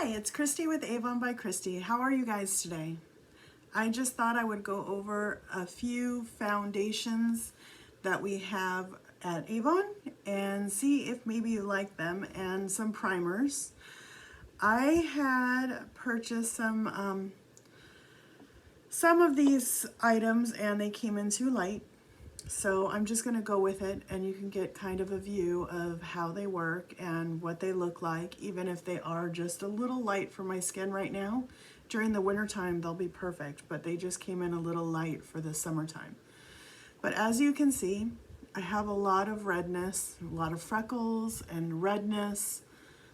Hi, it's Christy with Avon by Christy. How are you guys today? I just thought I would go over a few foundations that we have at Avon and see if maybe you like them, and some primers. I had purchased some of these items and they came in too light. So I'm just going to go with it, and you can get kind of a view of how they work and what they look like, even if they are just a little light for my skin right now. During the winter time they'll be perfect, but they just came in a little light for the summertime. But as you can see, I have a lot of redness, a lot of freckles and redness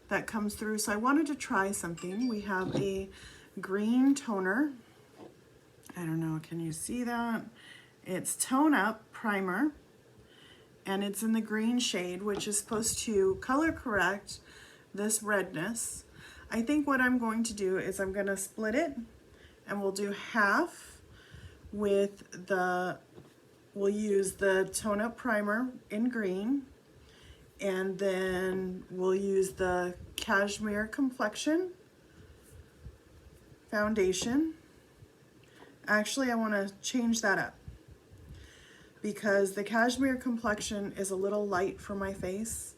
that comes through. So I wanted to try something. We have a green toner. I don't know, can you see that? It's Tone Up Primer, and it's in the green shade, which is supposed to color correct this redness. I think what I'm going to do is I'm going to split it, and we'll do half with we'll use the Tone Up Primer in green, and then we'll use the Cashmere Complexion foundation. Actually, I want to change that up, because the Cashmere Complexion is a little light for my face.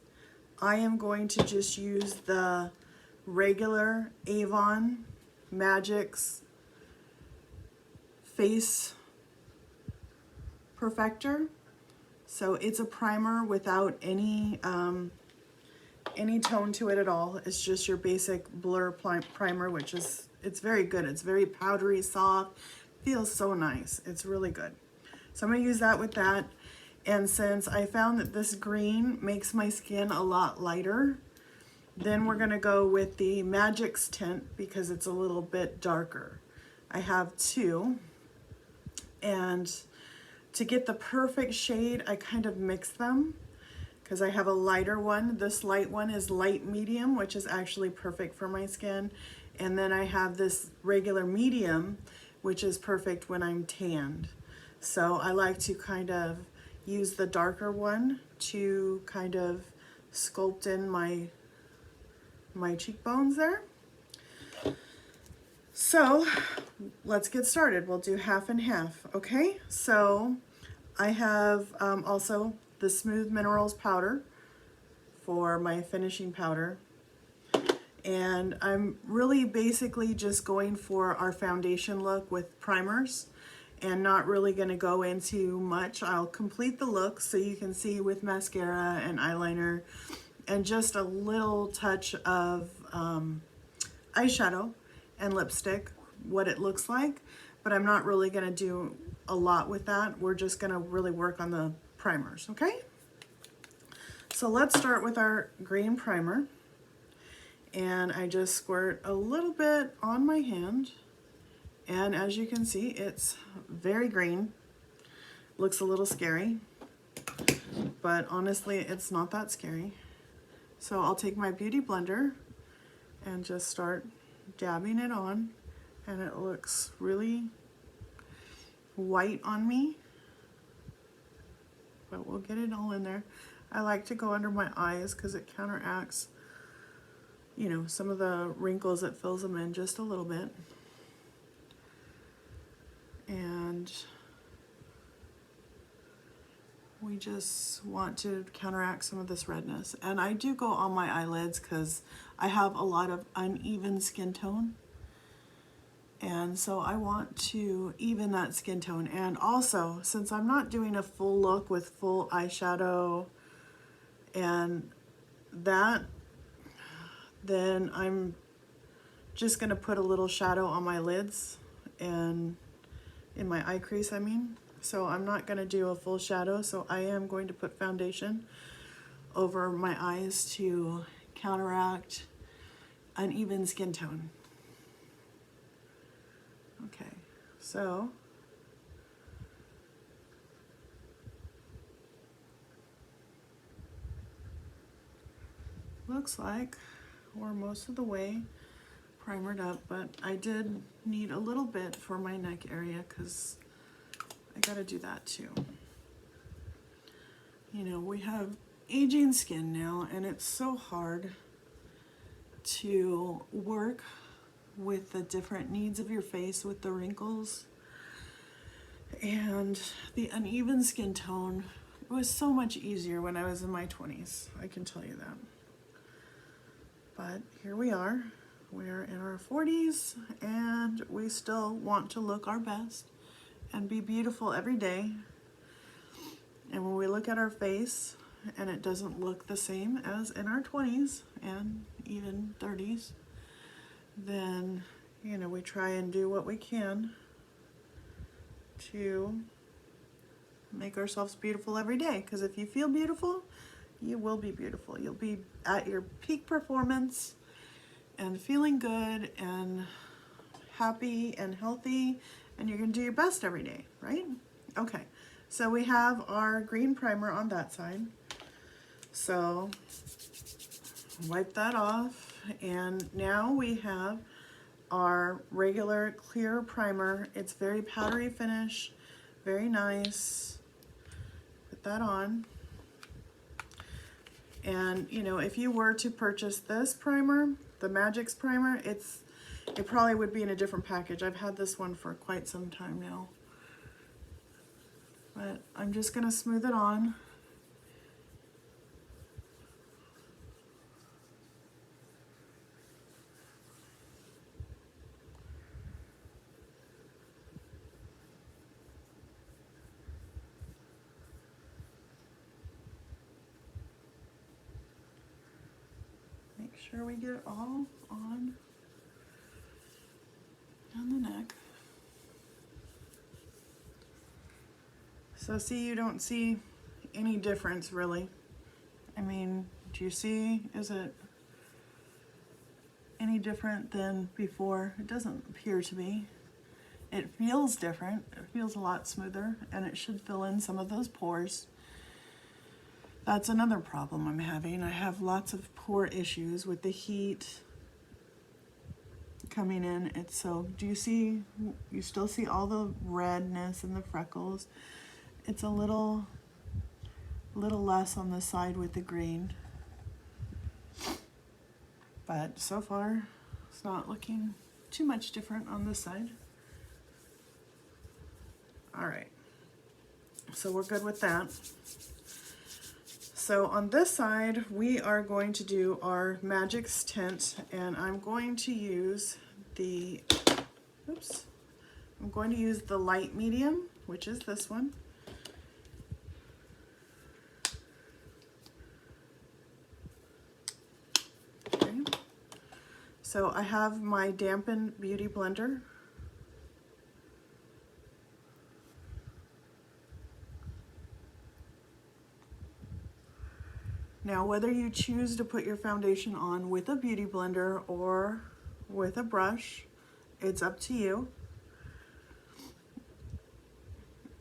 I am going to just use the regular Avon Magix Face Perfector. So it's a primer without any tone to it at all. It's just your basic blur primer, which is, it's very good. It's very powdery, soft, feels so nice. It's really good. So I'm going to use that with that. And since I found that this green makes my skin a lot lighter, then we're going to go with the Magix tint because it's a little bit darker. I have two. And to get the perfect shade, I kind of mix them because I have a lighter one. This light one is light medium, which is actually perfect for my skin. And then I have this regular medium, which is perfect when I'm tanned. So I like to kind of use the darker one to kind of sculpt in my cheekbones there. So let's get started. We'll do half and half, okay? So I have also the Smooth Minerals powder for my finishing powder. And I'm really basically just going for our foundation look with primers, and not really going to go into much. I'll complete the look so you can see with mascara and eyeliner and just a little touch of eyeshadow and lipstick, what it looks like. But I'm not really going to do a lot with that. We're just going to really work on the primers, okay? So let's start with our green primer. And I just squirt a little bit on my hand. And as you can see, it's very green. Looks a little scary, but honestly, it's not that scary. So I'll take my beauty blender and just start dabbing it on, and it looks really white on me, but we'll get it all in there. I like to go under my eyes because it counteracts, you know, some of the wrinkles. It fills them in just a little bit. And we just want to counteract some of this redness. And I do go on my eyelids because I have a lot of uneven skin tone. And so I want to even that skin tone. And also, since I'm not doing a full look with full eyeshadow and that, then I'm just going to put a little shadow on my lids and in my eye crease, I mean. So I'm not going to do a full shadow, so I am going to put foundation over my eyes to counteract uneven skin tone. Okay, so looks like we're most of the way primered up, but I did need a little bit for my neck area because I gotta do that too. You know, we have aging skin now, and it's so hard to work with the different needs of your face with the wrinkles and the uneven skin tone. It was so much easier when I was in my 20s, I can tell you that. But here we are. We're in our 40s and we still want to look our best and be beautiful every day. And when we look at our face and it doesn't look the same as in our 20s and even 30s, then, you know, we try and do what we can to make ourselves beautiful every day. Because if you feel beautiful, you will be beautiful. You'll be at your peak performance and feeling good and happy and healthy, and you're gonna do your best every day, right? Okay, so we have our green primer on that side. So wipe that off, and now we have our regular clear primer. It's very powdery finish, very nice. Put that on. And you know, if you were to purchase this primer, the Magix primer, it probably would be in a different package. I've had this one for quite some time now. But I'm just gonna smooth it on. Make sure we get it all on the neck. So see, you don't see any difference really. I mean, do you see, is it any different than before? It doesn't appear to be. It feels different. It feels a lot smoother, and it should fill in some of those pores. That's another problem I'm having. I have lots of pore issues with the heat coming in. It's so, do you see, you still see all the redness and the freckles. It's a little less on the side with the green. But so far, it's not looking too much different on this side. All right, so we're good with that. So on this side, we are going to do our Magix tint, and I'm going to use the, I'm going to use the light medium, which is this one. Okay. So I have my dampened beauty blender. Now, whether you choose to put your foundation on with a beauty blender or with a brush, it's up to you.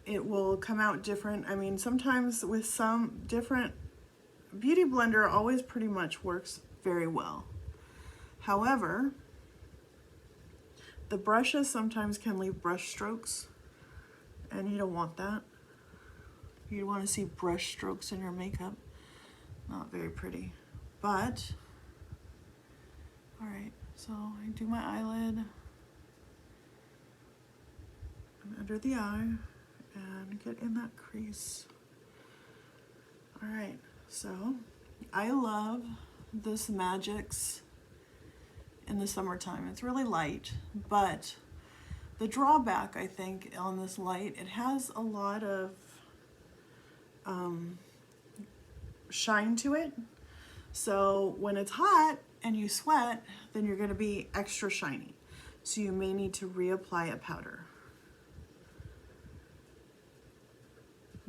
It will come out different. I mean, sometimes with some different, beauty blender always pretty much works very well. However, the brushes sometimes can leave brush strokes, and you don't want that. You want to see brush strokes in your makeup. Not very pretty, but all right, so I do my eyelid and under the eye and get in that crease. All right, so I love this Magix in the summertime. It's really light, but the drawback, I think, on this light, it has a lot of shine to it. So when it's hot and you sweat, then you're going to be extra shiny. So you may need to reapply a powder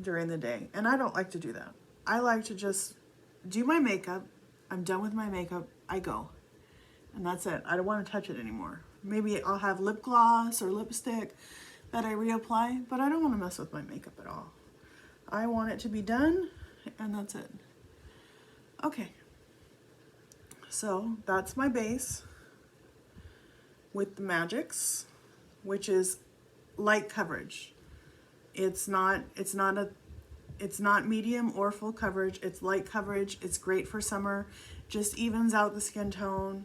during the day. And I don't like to do that. I like to just do my makeup. I'm done with my makeup. I go. And that's it. I don't want to touch it anymore. Maybe I'll have lip gloss or lipstick that I reapply, but I don't want to mess with my makeup at all. I want it to be done, and that's it. Okay, so that's my base with the Magix, which is light coverage. It's not medium or full coverage. It's light coverage. It's great for summer. Just evens out the skin tone.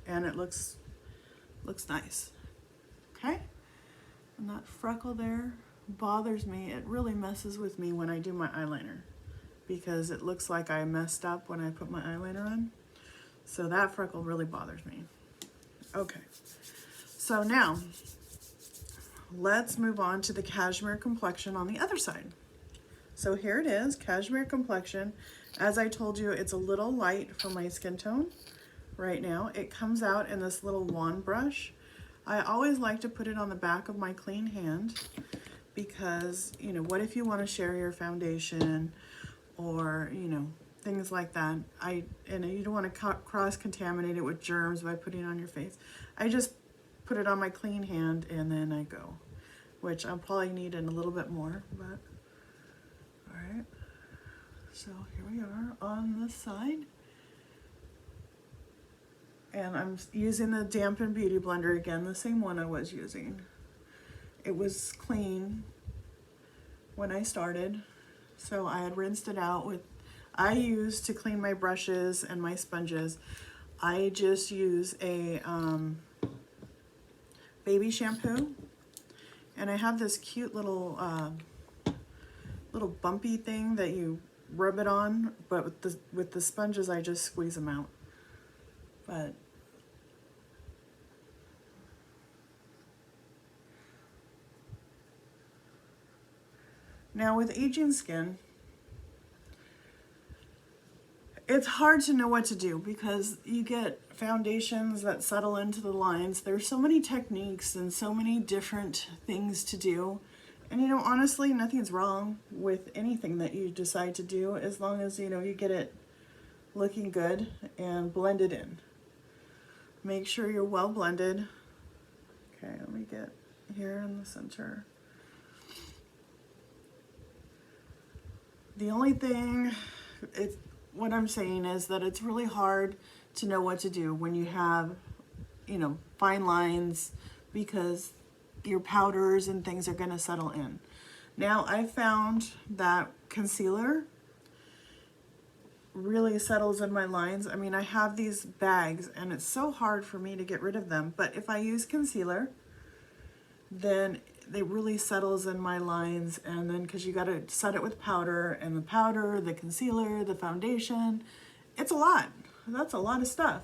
and it looks nice. Okay, and that freckle there bothers me. It really messes with me when I do my eyeliner because it looks like I messed up when I put my eyeliner on. So that freckle really bothers me. Okay, so now let's move on to the Cashmere Complexion on the other side. So here it is, Cashmere Complexion. As I told you, it's a little light for my skin tone right now. It comes out in this little wand brush. I always like to put it on the back of my clean hand because, you know, what if you want to share your foundation or, you know, things like that. And you don't want to cross-contaminate it with germs by putting it on your face. I just put it on my clean hand and then I go, which I'll probably need in a little bit more, but all right. So here we are on this side. And I'm using the Dampen Beauty Blender again, the same one I was using. It was clean when I started, so I had rinsed it out with, I use to clean my brushes and my sponges, I just use a baby shampoo, and I have this cute little bumpy thing that you rub it on, but with the sponges I just squeeze them out. But now with aging skin, it's hard to know what to do because you get foundations that settle into the lines. There's so many techniques and so many different things to do. And you know, honestly, nothing's wrong with anything that you decide to do as long as, you know, you get it looking good and blended in. Make sure you're well blended. Okay, let me get here in the center. The only thing, what I'm saying is that it's really hard to know what to do when you have, you know, fine lines because your powders and things are going to settle in. Now I found that concealer really settles in my lines. I mean, I have these bags and it's so hard for me to get rid of them, but if I use concealer, then it really settles in my lines. And then because you got to set it with powder, and the powder, the concealer, the foundation, it's a lot. That's a lot of stuff,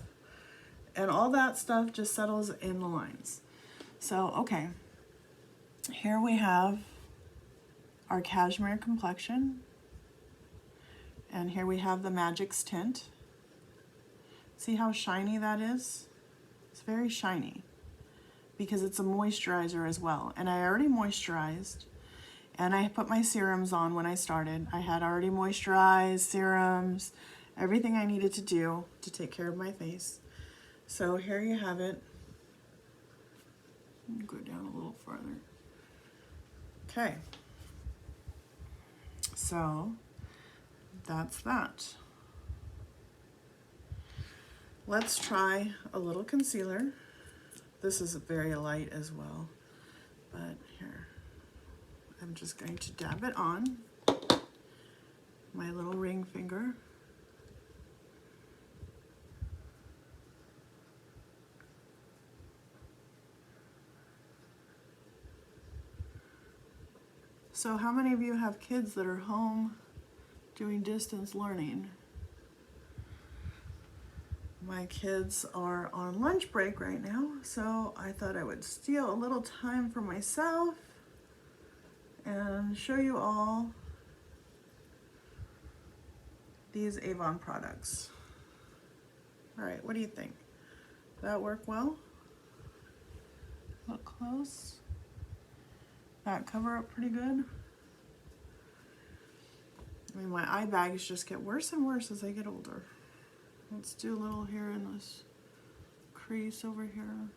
and all that stuff just settles in the lines. So okay, here we have our Cashmere Complexion, and here we have the Magix tint. See how shiny that is? It's very shiny because it's a moisturizer as well. And I already moisturized, and I put my serums on when I started. I had already moisturized, serums, everything I needed to do to take care of my face. So here you have it. Go down a little farther. Okay. So that's that. Let's try a little concealer. This is very light as well, but here, I'm just going to dab it on my little ring finger. So how many of you have kids that are home doing distance learning? My kids are on lunch break right now, so I thought I would steal a little time for myself and show you all these Avon products. All right, what do you think? That work well? Look close. That cover up pretty good. I mean, my eye bags just get worse and worse as I get older. Let's do a little here in this crease over here.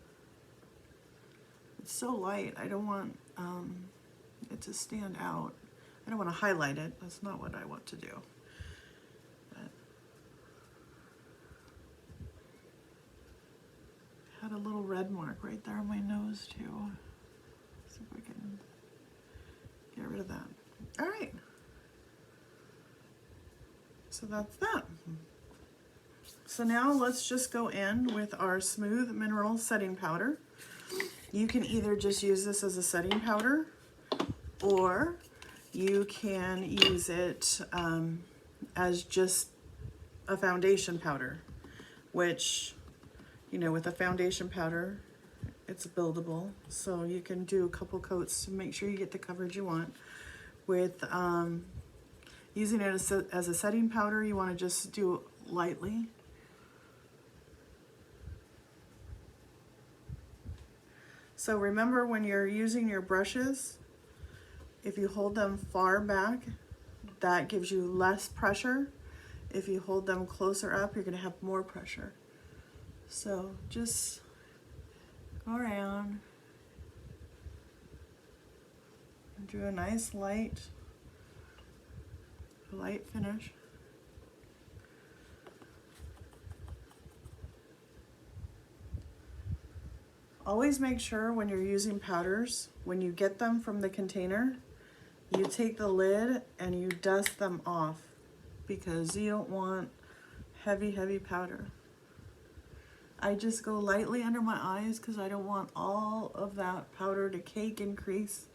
It's so light, I don't want it to stand out. I don't want to highlight it, that's not what I want to do. But I had a little red mark right there on my nose too. See if we can get rid of that. All right, so that's that. So now let's just go in with our Smooth Mineral Setting Powder. You can either just use this as a setting powder, or you can use it as just a foundation powder, which, you know, with a foundation powder, it's buildable. So you can do a couple coats to make sure you get the coverage you want. With using it as a setting powder, you want to just do lightly. So remember, when you're using your brushes, if you hold them far back, that gives you less pressure. If you hold them closer up, you're going to have more pressure. So just go around and do a nice light finish. Always make sure when you're using powders, when you get them from the container, you take the lid and you dust them off, because you don't want heavy powder. I just go lightly under my eyes because I don't want all of that powder to cake and crease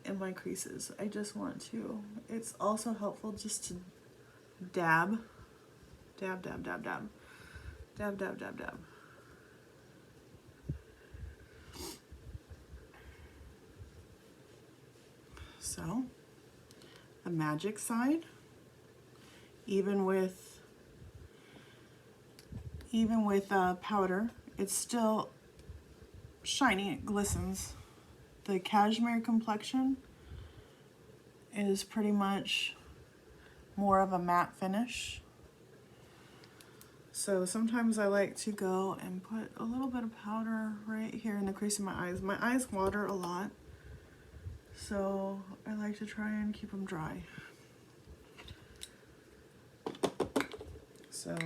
in my creases. I just want to. It's also helpful just to dab. Dab, dab, dab, dab. Dab, dab, dab, dab. So, the Magix side, even with powder, it's still shiny, it glistens. The Cashmere Complexion is pretty much more of a matte finish. So sometimes I like to go and put a little bit of powder right here in the crease of my eyes. My eyes water a lot, so I like to try and keep them dry. So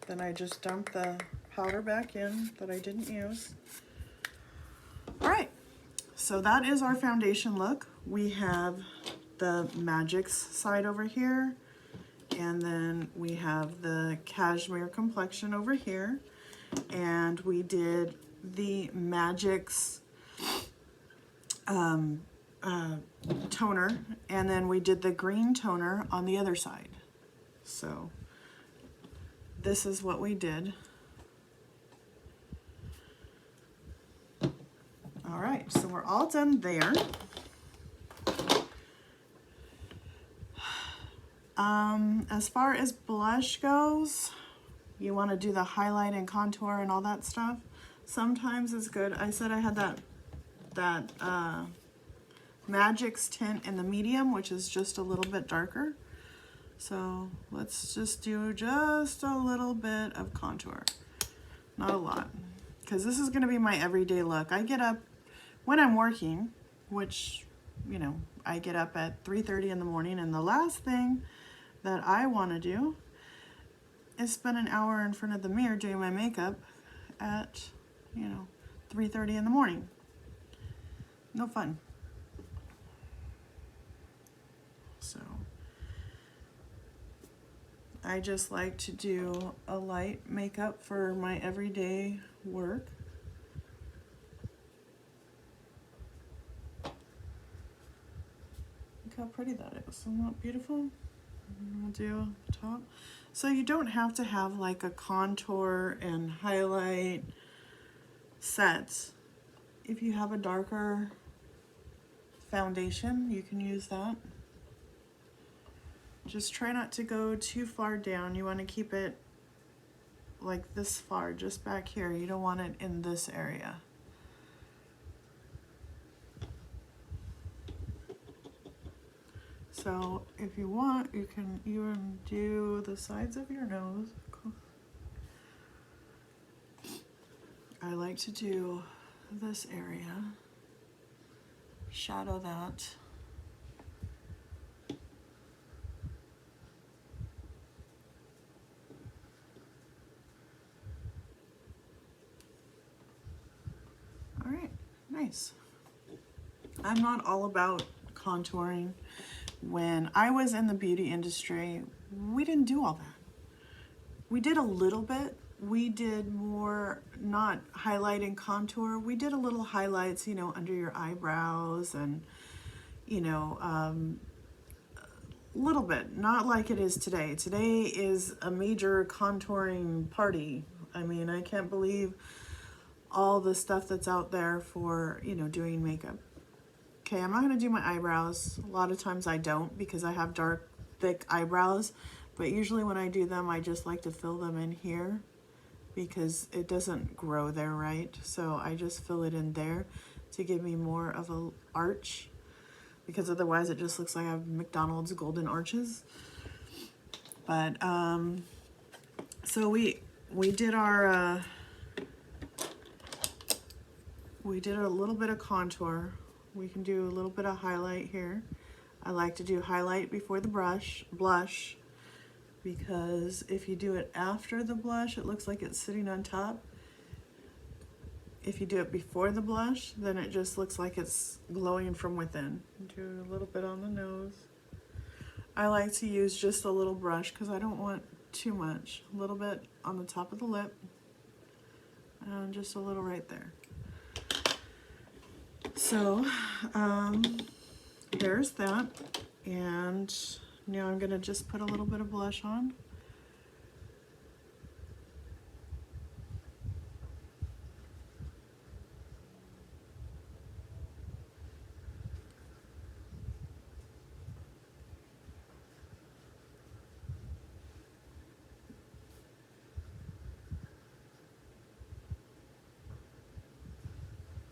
then I just dump the powder back in that I didn't use. All right, so that is our foundation look. We have the Magix side over here, and then we have the Cashmere Complexion over here, and we did the Magix toner, and then we did the green toner on the other side. So this is what we did. All right, so we're all done there. As far as blush goes, you want to do the highlight and contour and all that stuff. Sometimes it's good. I said I had that Magix tint in the medium, which is just a little bit darker. So let's just do just a little bit of contour, not a lot, because this is going to be my everyday look. I get up when I'm working, which, you know, I get up at 3:30 in the morning, and the last thing that I want to do is spend an hour in front of the mirror doing my makeup at, you know, 3:30 in the morning. No fun. So I just like to do a light makeup for my everyday work. Look how pretty that is. Isn't that beautiful? I'll do the top. So you don't have to have like a contour and highlight set. If you have a darker foundation, you can use that. Just try not to go too far down. You want to keep it like this far, just back here. You don't want it in this area. So if you want, you can even do the sides of your nose. I like to do this area, shadow that. All right, nice. I'm not all about contouring. When I was in the beauty industry, we didn't do all that. We did a little bit. We did more, not highlight and contour. We did a little highlights, you know, under your eyebrows and, you know, little bit, not like it is today. Today is a major contouring party. I mean, I can't believe all the stuff that's out there for, you know, doing makeup. Okay, I'm not gonna do my eyebrows. A lot of times I don't because I have dark, thick eyebrows, but usually when I do them, I just like to fill them in here because it doesn't grow there right. So I just fill it in there to give me more of a arch, because otherwise it just looks like I have McDonald's golden arches. But so we did our we did a little bit of contour. We can do a little bit of highlight here. I like to do highlight before the blush, because if you do it after the blush, it looks like it's sitting on top. If you do it before the blush, then it just looks like it's glowing from within. Do a little bit on the nose. I like to use just a little brush because I don't want too much. A little bit on the top of the lip, and just a little right there. So, there's that. And now I'm gonna just put a little bit of blush on.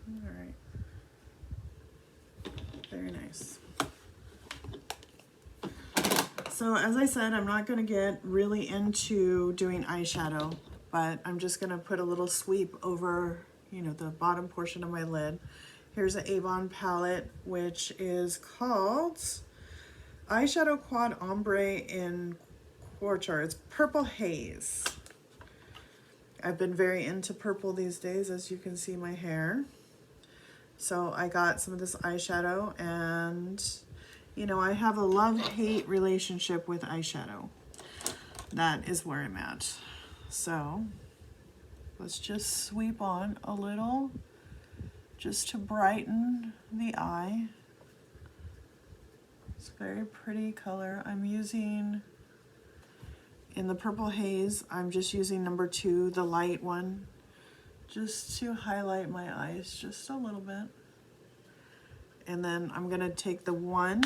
All right, very nice. So as I said, I'm not gonna get really into doing eyeshadow, but I'm just gonna put a little sweep over, you know, the bottom portion of my lid. Here's an Avon palette, which is called Eyeshadow Quad Ombre in Quarter. It's Purple Haze. I've been very into purple these days, as you can see my hair. So I got some of this eyeshadow, and you know, I have a love-hate relationship with eyeshadow. That is where I'm at. So let's just sweep on a little, just to brighten the eye. It's a very pretty color. I'm using, in the Purple Haze, I'm just using number 2, the light one, just to highlight my eyes just a little bit. And then I'm gonna take the 1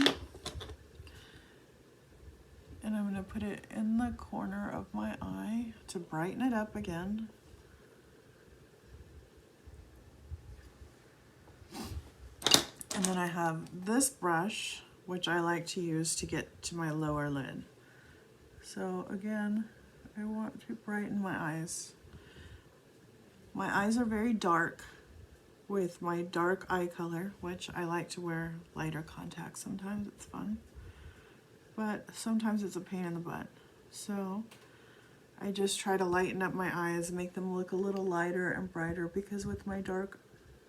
and I'm gonna put it in the corner of my eye to brighten it up again. And then I have this brush, which I like to use to get to my lower lid. So again, I want to brighten my eyes. My eyes are very dark with my dark eye color, which I like to wear lighter contacts. Sometimes it's fun, but sometimes it's a pain in the butt. So I just try to lighten up my eyes, make them look a little lighter and brighter, because with my dark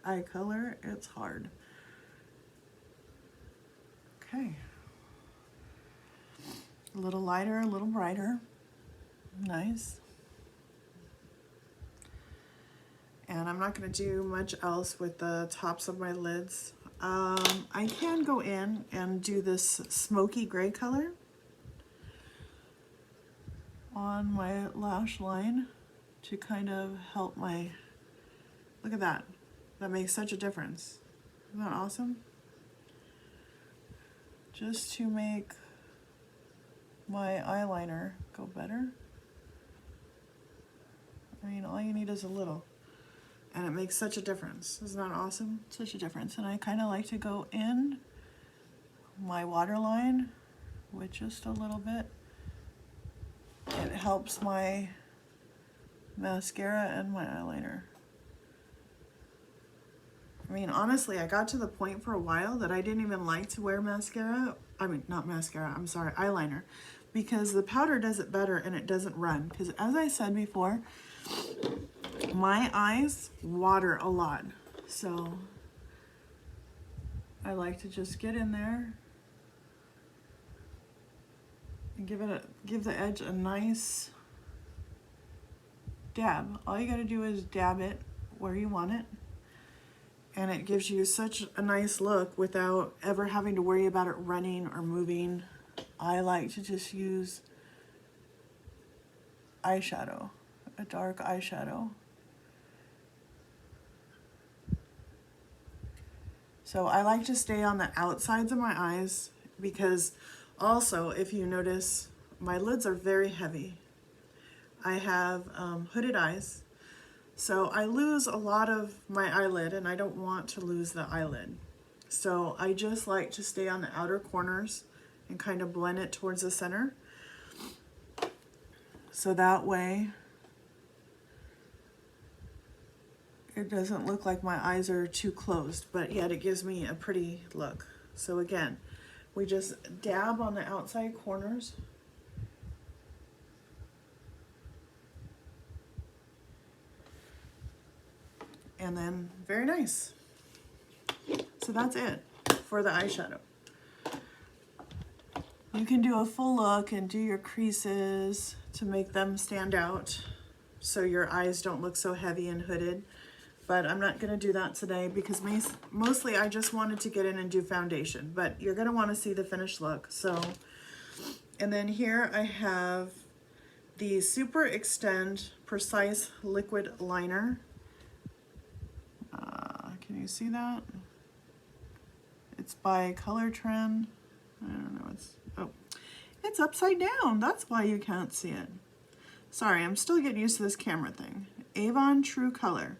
eye color, it's hard. Okay. A little lighter, a little brighter. Nice. And I'm not going to do much else with the tops of my lids. I can go in and do this smoky gray color on my lash line to kind of help my, look at that. That makes such a difference. Isn't that awesome? Just to make my eyeliner go better. I mean, all you need is a little. And it makes such a difference. Isn't that awesome? Such a difference. And I kind of like to go in my waterline with just a little bit. It helps my mascara and my eyeliner. I mean, honestly, I got to the point for a while that I didn't even like to wear mascara. I mean, not mascara, I'm sorry, eyeliner. Because the powder does it better and it doesn't run. Because as I said before, my eyes water a lot, so I like to just get in there and give the edge a nice dab. All you gotta do is dab it where you want it. And it gives you such a nice look without ever having to worry about it running or moving. I like to just use eyeshadow, a dark eyeshadow. So I like to stay on the outsides of my eyes because also, if you notice, my lids are very heavy. I have hooded eyes, so I lose a lot of my eyelid and I don't want to lose the eyelid. So I just like to stay on the outer corners and kind of blend it towards the center. So that way it doesn't look like my eyes are too closed, but yet it gives me a pretty look. So again, we just dab on the outside corners. And then, very nice. So that's it for the eyeshadow. You can do a full look and do your creases to make them stand out so your eyes don't look so heavy and hooded. But I'm not gonna do that today because mostly I just wanted to get in and do foundation, but you're gonna wanna see the finished look. So, and then here I have the Super Extend Precise Liquid Liner. Can you see that? It's by Color Trend. I don't know, it's upside down. That's why you can't see it. Sorry, I'm still getting used to this camera thing. Avon True Color.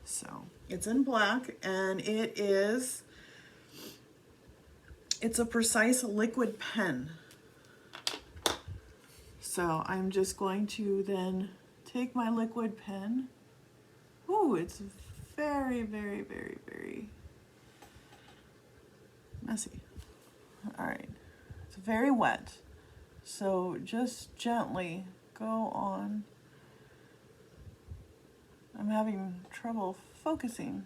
So it's in black and it's a precise liquid pen. So I'm just going to then take my liquid pen. Ooh, it's very, very, very, very messy. All right, it's very wet. So just gently go on. I'm having trouble focusing.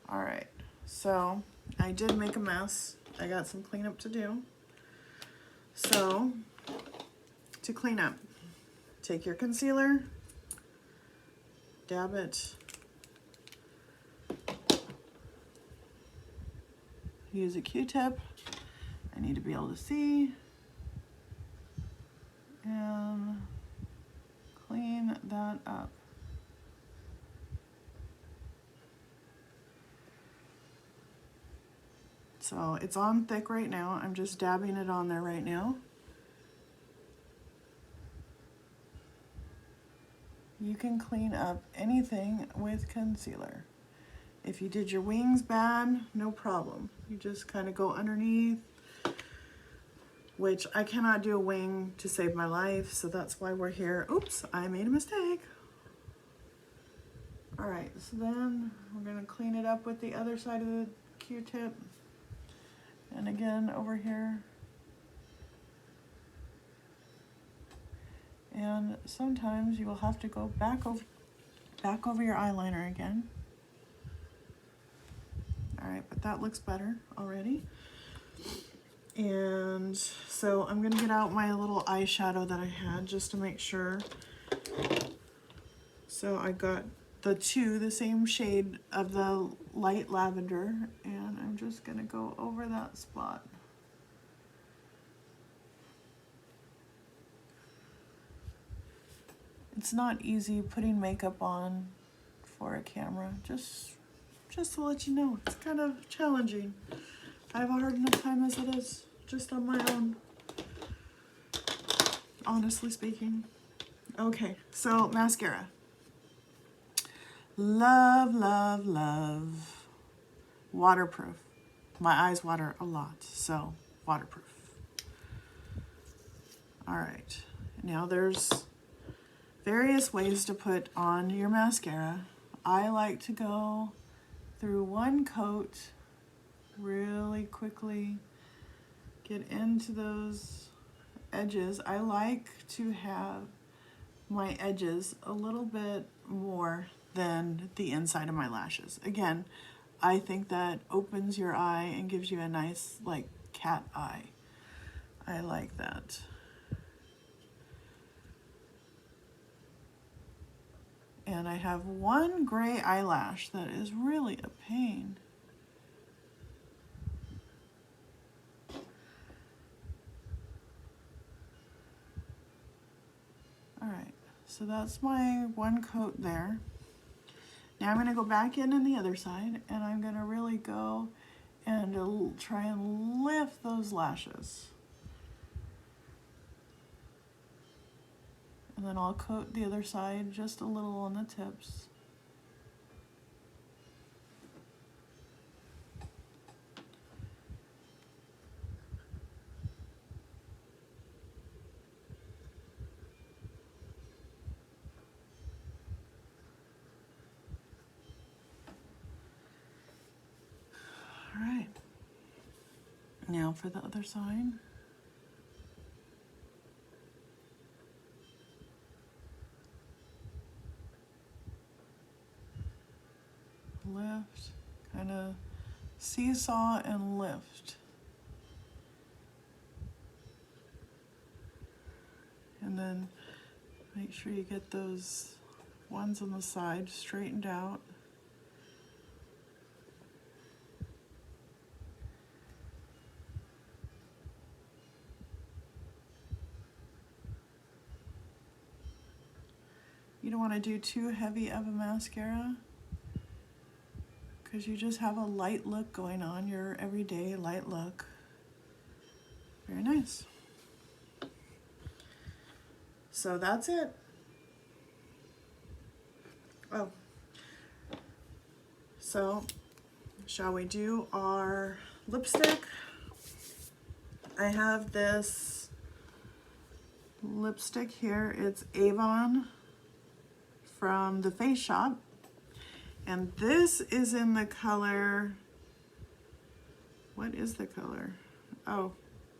All right, so I did make a mess. I got some cleanup to do. So to clean up, take your concealer, dab it, use a Q-tip. I need to be able to see, and clean that up. So it's on thick right now. I'm just dabbing it on there right now. You can clean up anything with concealer. If you did your wings bad, no problem. You just kind of go underneath, which I cannot do a wing to save my life, so that's why we're here. Oops, I made a mistake. All right, so then we're gonna clean it up with the other side of the Q-tip. And again, over here. And sometimes you will have to go back over your eyeliner again. All right, but that looks better already. And so I'm gonna get out my little eyeshadow that I had just to make sure. So I got the same shade of the light lavender, and I'm just gonna go over that spot. It's not easy putting makeup on for a camera, just to let you know. It's kind of challenging. I have a hard enough time as it is, just on my own, honestly speaking. Okay, so mascara. Love, love, love. Waterproof. My eyes water a lot, so waterproof. All right, now there's various ways to put on your mascara. I like to go through one coat really quickly, get into those edges. I like to have my edges a little bit more than the inside of my lashes. Again, I think that opens your eye and gives you a nice like cat eye. I like that. And I have one gray eyelash that is really a pain. All right, so that's my one coat there. Now I'm going to go back in the other side, and I'm going to really go and try and lift those lashes. And then I'll coat the other side just a little on the tips. All right. Now for the other side. Lift, kind of seesaw and lift. And then make sure you get those ones on the side straightened out. You don't want to do too heavy of a mascara because you just have a light look going on, your everyday light look. Very nice. So that's it. Oh, so shall we do our lipstick? I have this lipstick here. It's Avon from the Face Shop. And this is in the color, what is the color? Oh,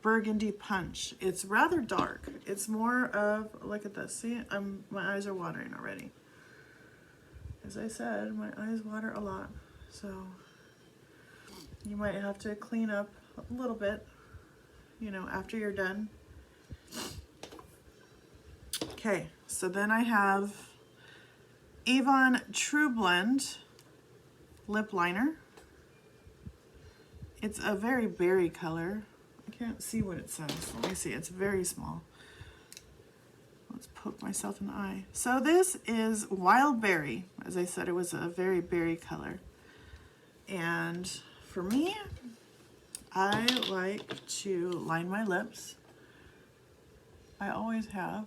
Burgundy Punch. It's rather dark. It's more of, look at this, see, my eyes are watering already. As I said, my eyes water a lot, so you might have to clean up a little bit, you know, after you're done. Okay, so then I have Avon True Blend lip liner. It's a very berry color. I can't see what it says. Let me see, it's very small. Let's poke myself in the eye. So this is Wild Berry. As I said, it was a very berry color. And for me, I like to line my lips. I always have,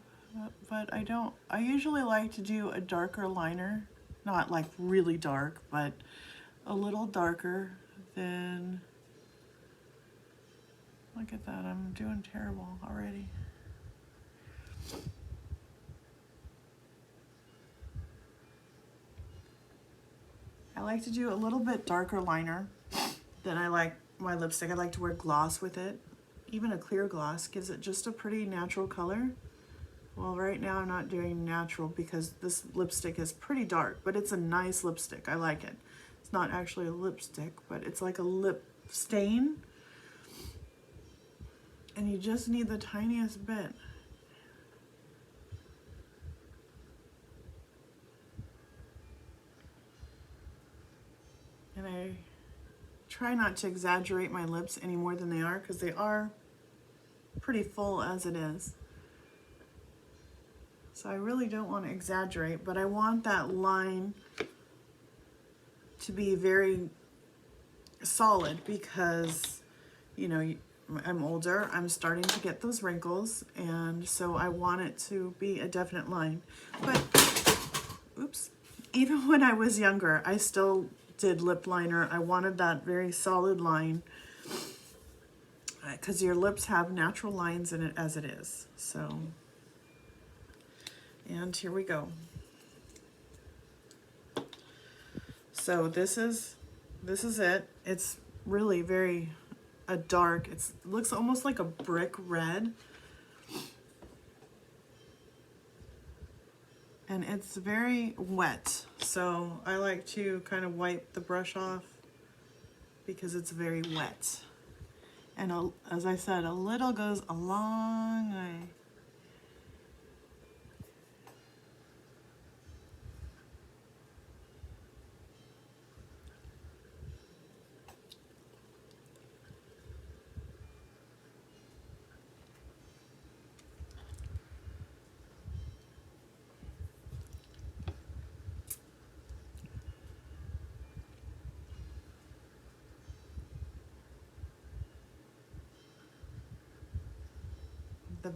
but I usually like to do a darker liner. Not like really dark, but a little darker than, look at that, I'm doing terrible already. I like to do a little bit darker liner than I like my lipstick. I like to wear gloss with it. Even a clear gloss gives it just a pretty natural color. Well, right now I'm not doing natural because this lipstick is pretty dark, but it's a nice lipstick. I like it. It's not actually a lipstick, but it's like a lip stain. And you just need the tiniest bit. And I try not to exaggerate my lips any more than they are because they are pretty full as it is. So I really don't want to exaggerate, but I want that line to be very solid because, you know, I'm older, I'm starting to get those wrinkles, and so I want it to be a definite line. But, oops, even when I was younger, I still did lip liner. I wanted that very solid line because your lips have natural lines in it as it is. So, and here we go. So this is it. It's really very a dark. It looks almost like a brick red. And it's very wet. So I like to kind of wipe the brush off because it's very wet. And as I said, a little goes a long way.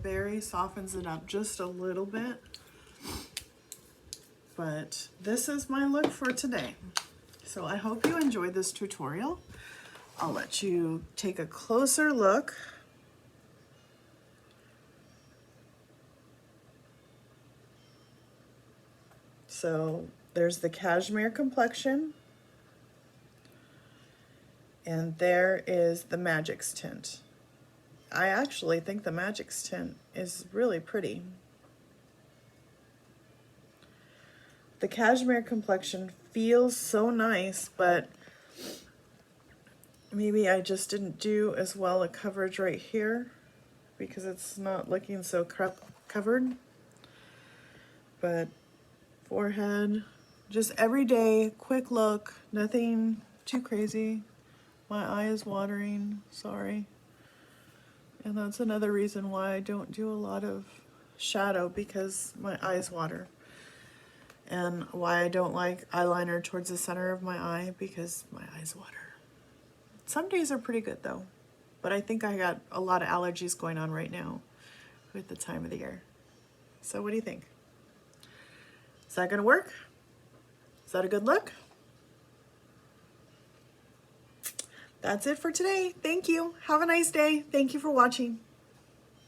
berry softens it up just a little bit. But this is my look for today. So I hope you enjoyed this tutorial. I'll let you take a closer look. So there's the Cashmere Complexion, and there is the Magix tint. I actually think the Magix tint is really pretty. The Cashmere Complexion feels so nice, but maybe I just didn't do as well a coverage right here because it's not looking so covered. But forehead, just everyday, quick look, nothing too crazy. My eye is watering, sorry. And that's another reason why I don't do a lot of shadow, because my eyes water. And why I don't like eyeliner towards the center of my eye, because my eyes water. Some days are pretty good though, but I think I got a lot of allergies going on right now with the time of the year. So what do you think? Is that gonna work? Is that a good look? That's it for today. Thank you. Have a nice day. Thank you for watching.